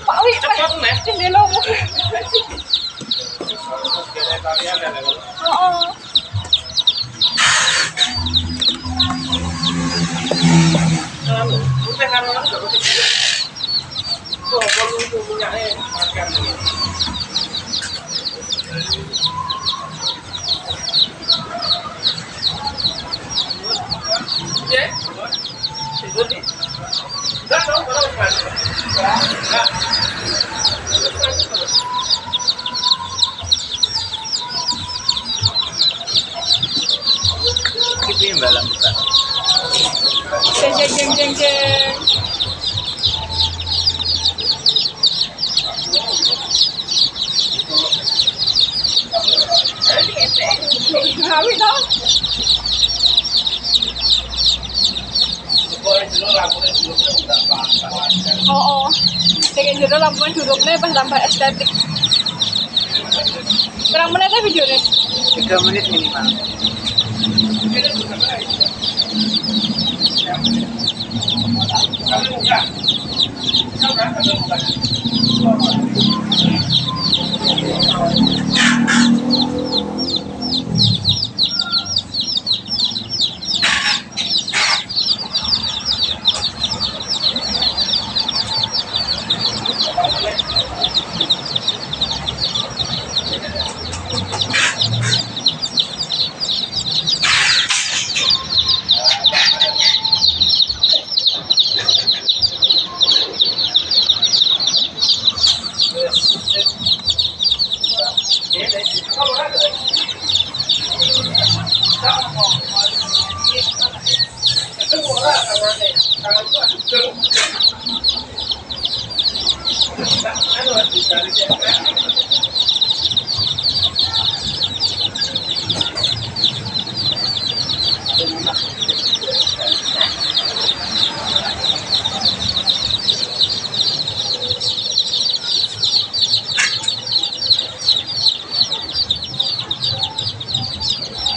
Pak Wi, jendela mu. Oh. Itu yang balap kita. Jeng jeng jeng jeng jeng. Ngawi dong. Oh, dengan jero lampunya duduknya pas tambah estetik. Berapa menitnya videonya? 3 menit minimal.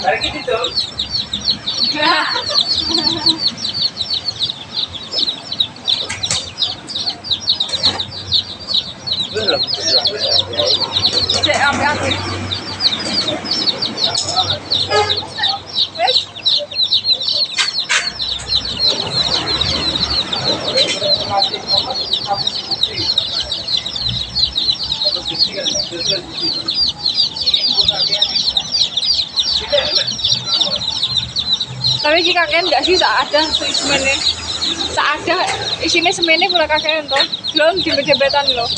Lagi gitu. Belum. Cek ambil. Wes. Tapi jika kakek enggak sih ada semennya. Ada isinya semennya pula kakek tuh. Belum jembet-jembetan loh.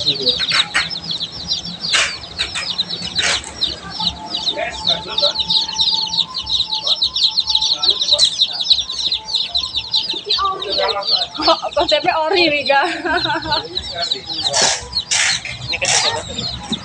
Konsepnya ori nih, Kak. Ini kan